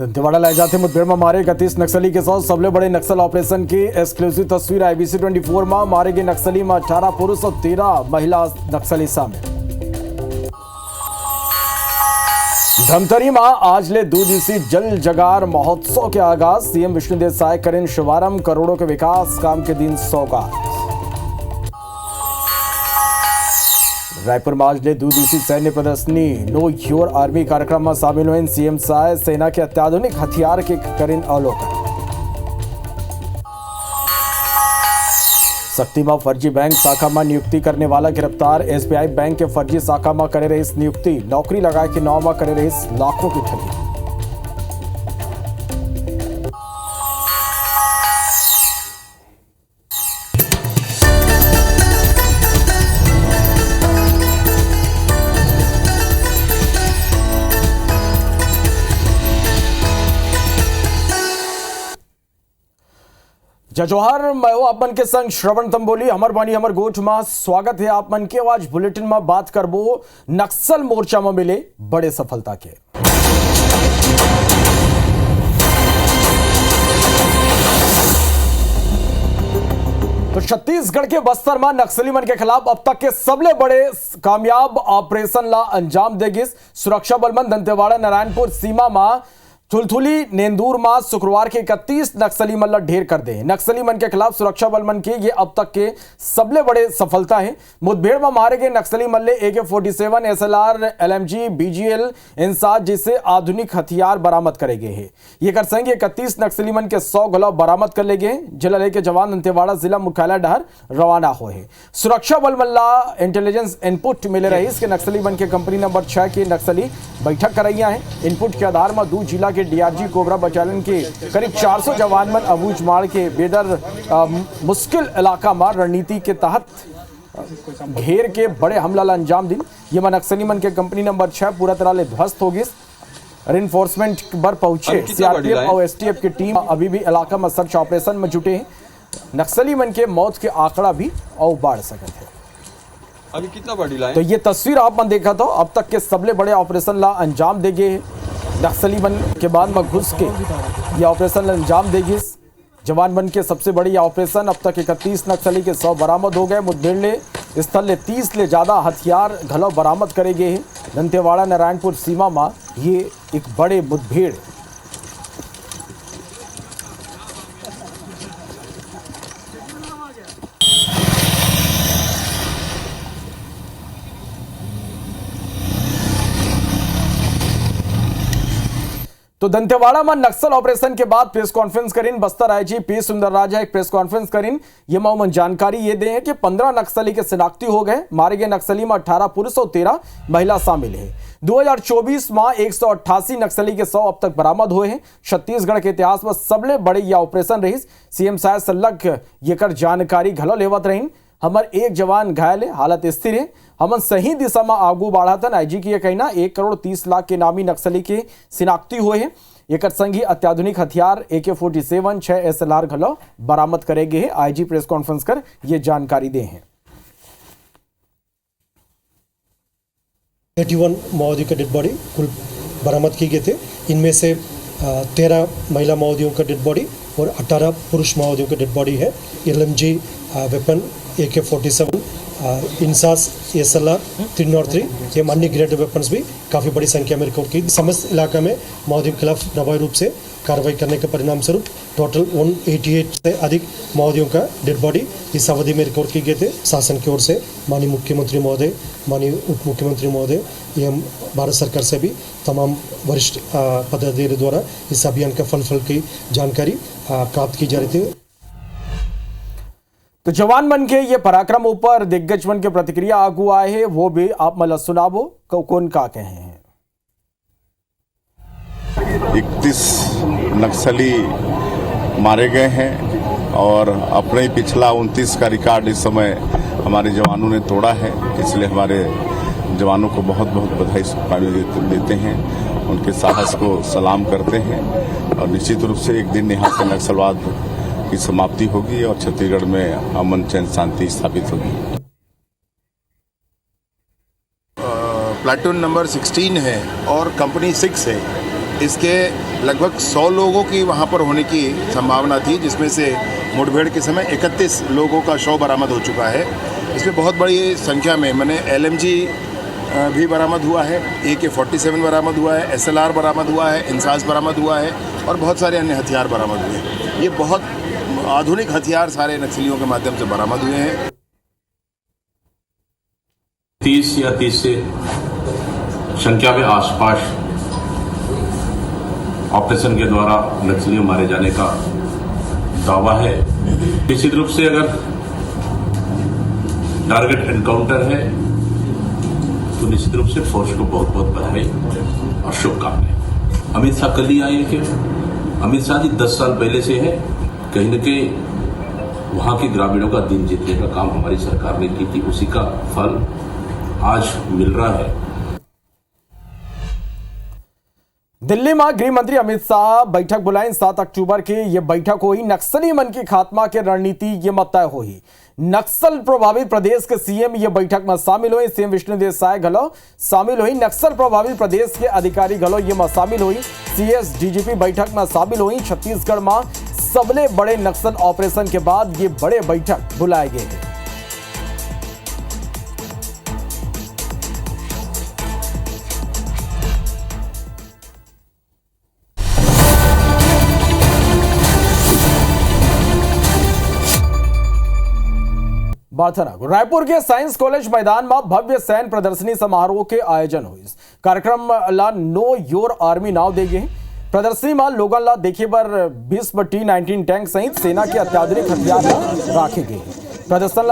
दंतेवाड़ा लाए जाते मुठभेड़ में मारे 31 नक्सली के साथ सबले बड़े नक्सल ऑपरेशन की एक्सक्लूसिव तस्वीर IBC 24 में मारे गए नक्सली में 18 पुरुष और 13 महिला नक्सली शामिल। धमतरी में आज ले 2 दिवसीय जल जगार महोत्सव के आगाज। सीएम विष्णुदेव साय करें शुभारंभ। करोड़ों के विकास काम के दिन सौगात। रायपुर में आज ले 2 दिवसीय सैन्य प्रदर्शनी नो योर आर्मी कार्यक्रम में शामिल हुए सीएम साय सेना के अत्याधुनिक हथियार के करें अवलोकन। शक्ति में फर्जी बैंक शाखा में नियुक्ति करने वाला गिरफ्तार। SBI बैंक के फर्जी शाखा में करे रही नियुक्ति। नौकरी लगाए के नाव में करे रही लाखों की ठगी। जजोहर मैं हूं आप मन के संग श्रवण तंबोली। हमर बानी हमर गोठ में स्वागत है आप मन के। आज बुलेटिन में बात करबो नक्सल मोर्चा में मिले बड़े सफलता के। तो छत्तीसगढ़ के बस्तर में नक्सली मन के खिलाफ अब तक के सबले बड़े कामयाब ऑपरेशन ला अंजाम देगिस सुरक्षा बल मन दंतेवाड़ा नारायणपुर सीमा में थुलथुली नेंदूर में शुक्रवार के 31 नक्सली मन ढेर कर दे। नक्सली मन के खिलाफ सुरक्षा बल मन के ये अब तक के सबले बड़े सफलता है। मुठभेड़ में मारे गए नक्सली मन ले AK-47 SLR LMG BGL इंसाज जैसे आधुनिक हथियार बरामद करे गए हैं। ये कर संग 31 नक्सली मन के 100 गलौ बरामद कर ले गए। जिला लेके जवान दंतेवाड़ा जिला मुख्यालय डहर रवाना हुए। सुरक्षा बल मल्ला इंटेलिजेंस इनपुट मिले रही। इसके नक्सली मन के कंपनी नंबर 6 के नक्सली बैठक करैया है। इनपुट के आधार में 2 जिला DRG कोबरा बटालियन के करीब 400 जवान मन अबूझ मार के बेदर मुश्किल इलाका में रणनीति के तहत घेर के बड़े हमला ला अंजाम दी। ये नक्सली मन के कंपनी नंबर 6 पूरा तरह ले ध्वस्त हो गई। रिइंफोर्समेंट पर पहुंचे CRPF और STF की टीम अभी भी इलाका में सर्च ऑपरेशन में जुटे हैं। नक्सली मन के मौत के आंकड़ा भी और बढ़ सकते हैं। अभी कितना बड़ी लाइन? तो ये तस्वीर आप मन देखा तो अब तक के सबले बड़े ऑपरेशन ला अंजाम दे गए। नक्सली बन के बाद में घुस के ये ऑपरेशन अंजाम देगी। जवान बन के सबसे बड़ी ऑपरेशन अब तक 31 नक्सली के 100 बरामद हो गए। मुठभेड़ ले स्थल ले 30 ले ज्यादा हथियार घलो बरामद करे गए हैं। दंतेवाड़ा नारायणपुर सीमा में ये एक बड़े मुठभेड़। तो दंतेवाड़ा में नक्सल ऑपरेशन के बाद प्रेस कॉन्फ्रेंस करीन बस्तर IG P सुंदरराज एक प्रेस कॉन्फ्रेंस करीन। ये मन जानकारी ये दे हैं कि 15 नक्सली के शिनाख्ती हो गए। मारे गए नक्सली में 18 पुरुष और 13 महिला शामिल है। 2024 में 188 नक्सली के 100 अब तक बरामद हुए हैं। छत्तीसगढ़ के इतिहास में सबले बड़े यह ऑपरेशन रही। सीएम साहब सल्लग ये कर जानकारी घलो लेवत रही। हमर एक जवान घायल है, हालत स्थिर है। हमन सही दिशा में आगू बढ़ा था। IG की यह कहना 1 करोड़ 30 लाख के नामी नक्सली के शिनाख्ती हुए हैं। एक संगी अत्याधुनिक हथियार AK-47 6 SLR घलो बरामद करेगे हैं। IG प्रेस कॉन्फ्रेंस कर ये जानकारी दे हैं। 81 माओवादियों का डेड बॉडी कुल बरामद किए गए थे। इनमें से 13 महिला माओवादियों का डेड बॉडी और 18 पुरुष माओवादियों का डेड बॉडी है। LMG weapon AK-47 INSAS SLR 303 ये अन्य ग्रेड वेपन्स भी काफ़ी बड़ी संख्या में रिकॉर्ड की। समस्त इलाका में माओवादियों के खिलाफ प्रभावी रूप से कार्रवाई करने के परिणाम स्वरूप टोटल 188 से अधिक माओवादियों का डेड बॉडी इस अवधि में रिकॉर्ड किए गए थे। शासन की ओर से माननीय मुख्यमंत्री महोदय, माननीय उप मुख्यमंत्री महोदय एवं भारत सरकार से भी तमाम वरिष्ठ पदाधिकारी द्वारा इस अभियान का फल की जानकारी प्राप्त की जा रही थी। तो जवान बन के ये पराक्रम ऊपर दिग्गज बन के प्रतिक्रिया आगू आए हैं, वो भी आप मला सुनाबो कौन का कहे हैं। 31 नक्सली मारे गए हैं और अपने पिछला 29 का रिकॉर्ड इस समय हमारे जवानों ने तोड़ा है। इसलिए हमारे जवानों को बहुत बहुत बधाई शुभकामनाएं देते हैं, उनके साहस को सलाम करते हैं और निश्चित रूप से एक दिन यहाँ से नक्सलवाद की समाप्ति होगी और छत्तीसगढ़ में अमन चैन शांति स्थापित होगी। प्लाटून नंबर 16 है और कंपनी 6 है। इसके लगभग 100 लोगों की वहाँ पर होने की संभावना थी, जिसमें से मुठभेड़ के समय 31 लोगों का शव बरामद हो चुका है। इसमें बहुत बड़ी संख्या में LMG भी बरामद हुआ है, AK-47 बरामद हुआ है, SLR बरामद हुआ है, इंसास बरामद हुआ है और बहुत सारे अन्य हथियार बरामद हुए हैं। ये बहुत आधुनिक हथियार सारे नक्सलियों के माध्यम से बरामद हुए हैं। 30 या 30 से संख्या के आसपास ऑपरेशन के द्वारा नक्सलियों मारे जाने का दावा है। निश्चित रूप से अगर टारगेट एनकाउंटर है तो निश्चित रूप से फोर्स को बहुत बहुत बधाई और शुभकामनाएं। अमित शाह कल ही आए थे। अमित शाह जी 10 साल पहले से है, कहीं न कहीं वहां के ग्रामीणों का दिन जीतने का काम हमारी सरकार ने की थी, उसी का फल आज मिल रहा है। दिल्ली में गृह मंत्री अमित शाह बैठक बुलाई 7 अक्टूबर के ये बैठक हुई। नक्सली मन की खात्मा के रणनीति ये मत तय हुई। नक्सल प्रभावित प्रदेश के सीएम ये बैठक में शामिल हुए। सीएम विष्णुदेव साय घलो शामिल हुई। नक्सल प्रभावित प्रदेश के अधिकारी घलो ये में शामिल हुई। CS DGP बैठक में शामिल हुई। छत्तीसगढ़ में सबले बड़े नक्सल ऑपरेशन के बाद ये बड़े बैठक बुलाए गए हैं। रायपुर के साइंस कॉलेज मैदान में भव्य सैन्य प्रदर्शनी समारोह के आयोजन हुई। कार्यक्रम ला नो योर आर्मी नाव देगे। प्रदर्शनी में लोगों ला देखे बर 20 T-19 टैंक सहित सेना के अत्याधुनिक हथियार रखे गए। प्रदर्शनी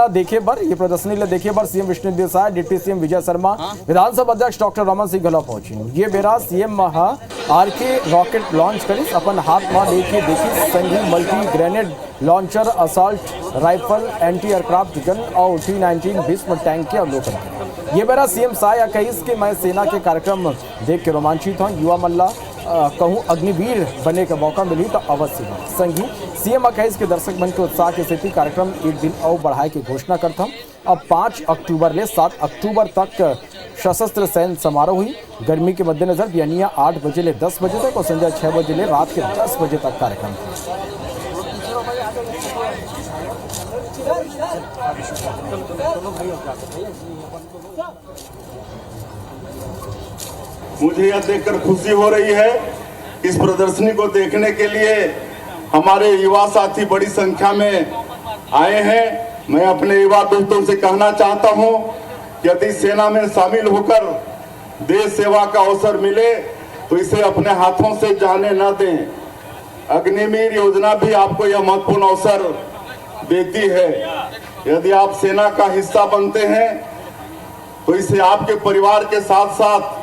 ला देखे बर CM Vishnu Deo Sai, deputy CM Vijay Sharma, विधानसभा अध्यक्ष डॉक्टर रमन सिंह घलो पहुंचे। ये बेरा सीएम RK रॉकेट लॉन्च करिस। अपन हाथ में लेके देखी संगी multi grenade launcher, assault rifle, anti aircraft gun और T-19 भीष्म टैंक के अवलोकन करें। ये बेरा सीएम साय कहिस कि मैं सेना के कार्यक्रम देख के रोमांचित हूँ। युवा मल्ला कहूँ अग्निवीर बने का मौका मिली तो अवश्य है। संगी सीएम कहिस के दर्शक मन के उत्साह के स्थिति कार्यक्रम एक दिन और बढ़ाए की घोषणा करता हूँ। अब 5 अक्टूबर ले 7 अक्टूबर तक सशस्त्र सैन्य समारोह हुई। गर्मी के मद्देनजर बियनिया 8 बजे ले 10 बजे तक और संध्या 6 बजे ले रात के 10 बजे तक कार्यक्रम हुआ। मुझे यह देखकर खुशी हो रही है। इस प्रदर्शनी को देखने के लिए हमारे युवा साथी बड़ी संख्या में आए हैं। मैं अपने युवा दोस्तों से कहना चाहता हूं कि यदि सेना में शामिल होकर देश सेवा का अवसर मिले तो इसे अपने हाथों से जाने न दें। अग्निवीर योजना भी आपको यह महत्वपूर्ण अवसर देती है। यदि आप सेना का हिस्सा बनते हैं तो इससे आपके परिवार के साथ साथ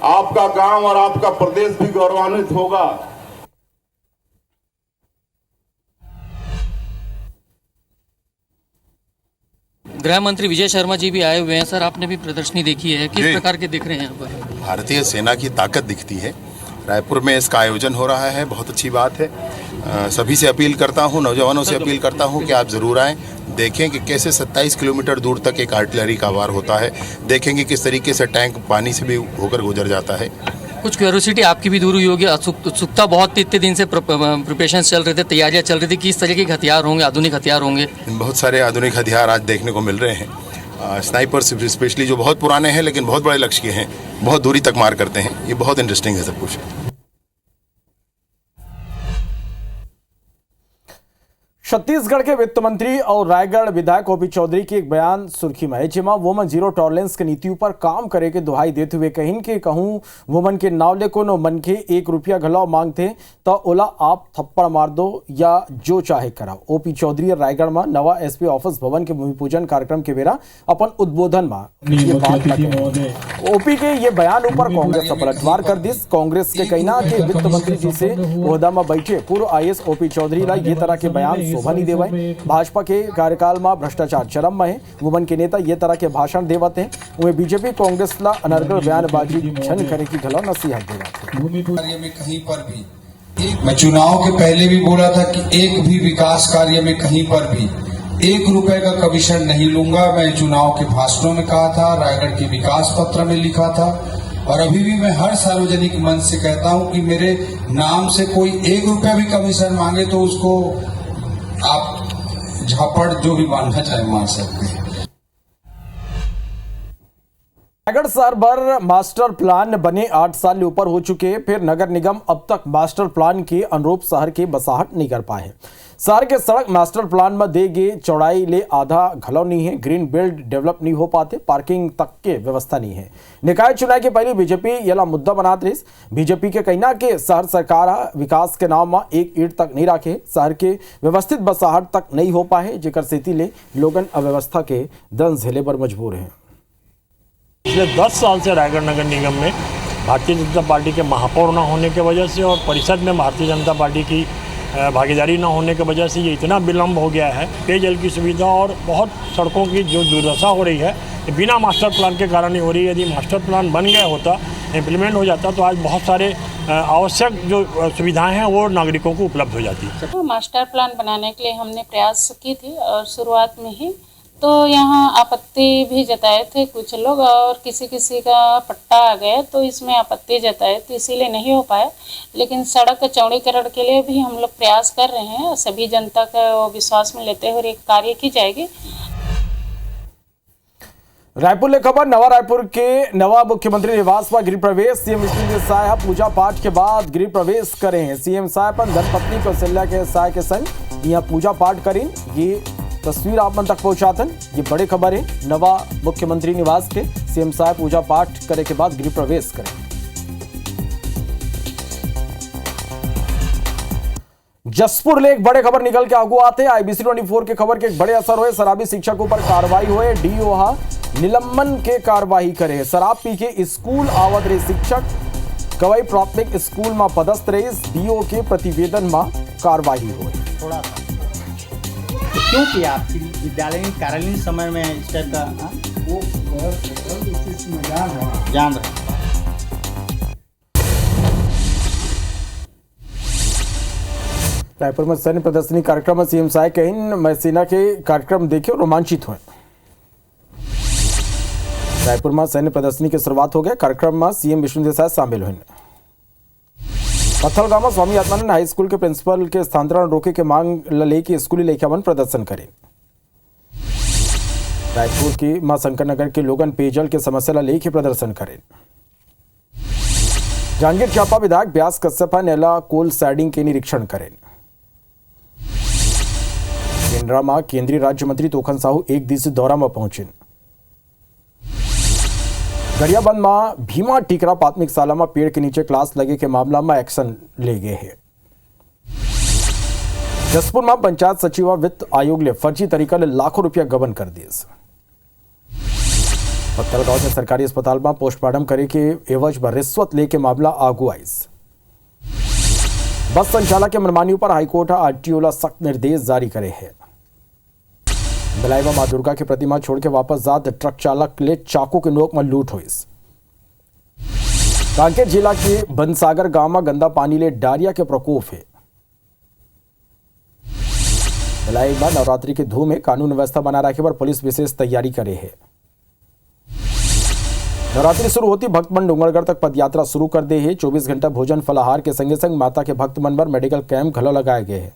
आपका गांव और आपका प्रदेश भी गौरवान्वित होगा। गृह मंत्री विजय शर्मा जी भी आए हुए हैं। सर, आपने भी प्रदर्शनी देखी है, किस प्रकार के दिख रहे हैं यहाँ पर? भारतीय सेना की ताकत दिखती है। रायपुर में इसका आयोजन हो रहा है, बहुत अच्छी बात है। सभी से अपील करता हूँ, नौजवानों से अपील करता हूँ कि आप ज़रूर आएँ, देखें कि कैसे 27 किलोमीटर दूर तक एक आर्टिलरी का वार होता है, देखेंगे किस तरीके से टैंक पानी से भी होकर गुजर जाता है। कुछ क्यूरियोसिटी आपकी भी दूर हुई होगी, उत्सुकता बहुत इतने दिन से प्रिपरेशन चल रहे थे, तैयारियां चल रही थी, किस तरीके के हथियार होंगे, आधुनिक हथियार होंगे? बहुत सारे आधुनिक हथियार आज देखने को मिल रहे हैं। स्नाइपर स्पेशली जो बहुत पुराने हैं लेकिन बहुत बड़े लक्ष्य के हैं, बहुत दूरी तक मार करते हैं। ये बहुत इंटरेस्टिंग है सब कुछ। छत्तीसगढ़ के वित्त मंत्री और रायगढ़ विधायक ओपी चौधरी की एक बयान सुर्खी में है, जिसमें वोमन जीरो टॉलरेंस के नीति पर काम करे के दुहाई देते हुए कहीं के कहूँ वोमन के नाव ले कोनो मन के 1 रुपया घलाव मांगते तो ओला आप थप्पड़ मार दो या जो चाहे कराओ। ओपी चौधरी रायगढ़ में नवा SP ऑफिस भवन के भूमि पूजन कार्यक्रम के बेरा अपन उद्बोधन में ये बात कही। ओपी के ये बयान ऊपर कांग्रेस पलटवार कर दिस। कांग्रेस के कहना कि वित्त मंत्री जी से ओहदा में बैठे पूर्व IAS ओपी चौधरी ला ये तरह के बयान शोभा नहीं देवाए। भाजपा के कार्यकाल में भ्रष्टाचार चरम में है। वुमन के नेता ये तरह के भाषण देवते हैं, उन्हें बीजेपी कांग्रेस ला अनर्गल बयानबाजी छन करे की घलो नसीहत देवते में कहीं पर भी मैं चुनाव के पहले भी बोला था कि एक भी विकास कार्य में कहीं पर भी 1 रुपए का कमीशन नहीं लूंगा। मैं चुनाव के भाषणों में कहा था, रायगढ़ के विकास पत्र में लिखा था और अभी भी मैं हर सार्वजनिक मंच से कहता हूं कि मेरे नाम से कोई 1 रुपया भी कमीशन मांगे तो उसको आप झापड़ जो भी मानना चाहे मान सकते हैं। रायगढ़ शहर भर मास्टर प्लान बने 8 साल ऊपर हो चुके, फिर नगर निगम अब तक मास्टर प्लान के अनुरूप शहर की बसाहट नहीं कर पाए। शहर के सड़क मास्टर प्लान में दी गई चौड़ाई ले आधा घलो नहीं है, ग्रीन बेल्ट डेवलप नहीं हो पाते, पार्किंग तक के व्यवस्था नहीं है। निकाय चुनाव के पहले बीजेपी यला मुद्दा बनात रही। बीजेपी के कहना के शहर सरकार विकास के नाम में एक ईंट तक नहीं रखे, शहर के व्यवस्थित बसाहट तक नहीं हो पाए, जेकर सेती ले लोगन अव्यवस्था के दंश झेले पर मजबूर हैं। पिछले 10 साल से रायगढ़ नगर निगम में भारतीय जनता पार्टी के महापौर न होने की वजह से और परिषद में भारतीय जनता पार्टी की भागीदारी न होने की वजह से ये इतना विलम्ब हो गया है। पेयजल की सुविधा और बहुत सड़कों की जो दुर्दशा हो रही है बिना मास्टर प्लान के कारण ही हो रही है। यदि मास्टर प्लान बन गया होता, इम्प्लीमेंट हो जाता, तो आज बहुत सारे आवश्यक जो सुविधाएं हैं वो नागरिकों को उपलब्ध हो जाती। तो मास्टर प्लान बनाने के लिए हमने प्रयास की थी और शुरुआत में ही तो यहाँ आपत्ति भी जताए थे कुछ लोग और किसी का पट्टा आ गया तो इसमें आपत्ति जताए, तो इसीलिए नहीं हो पाया। लेकिन सड़क चौड़ीकरण के लिए भी हम लोग प्रयास कर रहे हैं, सभी जनता का विश्वास में लेते हुए एक कार्य की जाएगी। रायपुर ले खबर, नवा रायपुर के नवा मुख्यमंत्री निवास पर गृह प्रवेश। सीएम विष्णुदेव साय पूजा पाठ के बाद गृह प्रवेश करें। सीएम साय पर धर्मपत्नी कौशल्या के साय के संग यहाँ पूजा पाठ करें। ये तस्वीर आप मन तक पहुंचातन। ये बड़ी खबर है, नवा मुख्यमंत्री निवास के सीएम साय पूजा पाठ करे के बाद गृह प्रवेश करें। जसपुर ले एक बड़े खबर निकल के आगू आते। IBC 24 के खबर के एक बड़े असर हुए। शराबी शिक्षकों पर कार्रवाई हुए। DO निलंबन के कार्रवाई करे। शराब पी के स्कूल आवत रहे शिक्षक कवई प्राथमिक स्कूल में पदस्थ रहे। DO के प्रतिवेदन में कार्रवाई हुई। थोड़ा सा तो क्यों किया आपकी विद्यालयीन कार्यालयीन समय में इस टाइप का वो जान रहे। रायपुर में सैन्य प्रदर्शनी कार्यक्रम में सीएम साय कहीं सेना के कार्यक्रम देखे और रोमांचित हुए। रायपुर में सैन्य प्रदर्शनी की शुरुआत हो गया। कार्यक्रम में सीएम विष्णुदेव साय शामिल हुए। पत्थलगांव में स्वामी आत्मानंद हाई स्कूल के प्रिंसिपल के स्थानांतरण रोके के मांग लेके स्कूली लेखावन प्रदर्शन करें। रायपुर की मां शंकर नगर के लोगन पेयजल के समस्या लेके प्रदर्शन करें। जांजगीर चांपा विधायक व्यास कश्यप नेला कोल साइडिंग के निरीक्षण करें। केंद्र में केंद्रीय राज्य मंत्री तोखन साहू एक दिवसीय दौरा में पहुंचे। गरियाबंद में भीमा टीकरा प्राथमिक शाला में पेड़ के नीचे क्लास लगे के मामला में एक्शन ले गए हैं। जसपुर में पंचायत सचिव वित्त आयोग ने फर्जी तरीका ले लाखों रुपया गबन कर दिए। पत्थलगांव के सरकारी अस्पताल में पोस्टमार्टम करे के एवज में रिश्वत लेके मामला आगू आई। बस संचालक के मनमानी पर हाईकोर्ट RTO सख्त निर्देश जारी करे हैं। भिलाई में मां दुर्गा की प्रतिमा छोड़ के वापस जात ट्रक चालक ले चाकू के नोक में लूट हुई। कांकेर जिला के बनसागर गांव में गंदा पानी ले डायरिया के प्रकोप है। भिलाई में नवरात्रि की धूम में कानून व्यवस्था बना रखे पर पुलिस विशेष तैयारी करे है। नवरात्रि शुरू होती भक्तमन डूंगरगढ़ तक पदयात्रा शुरू कर दे है। 24 घंटा भोजन फलाहार के संगे संग माता के भक्त मन पर मेडिकल कैंप घलो लगाए गए हैं।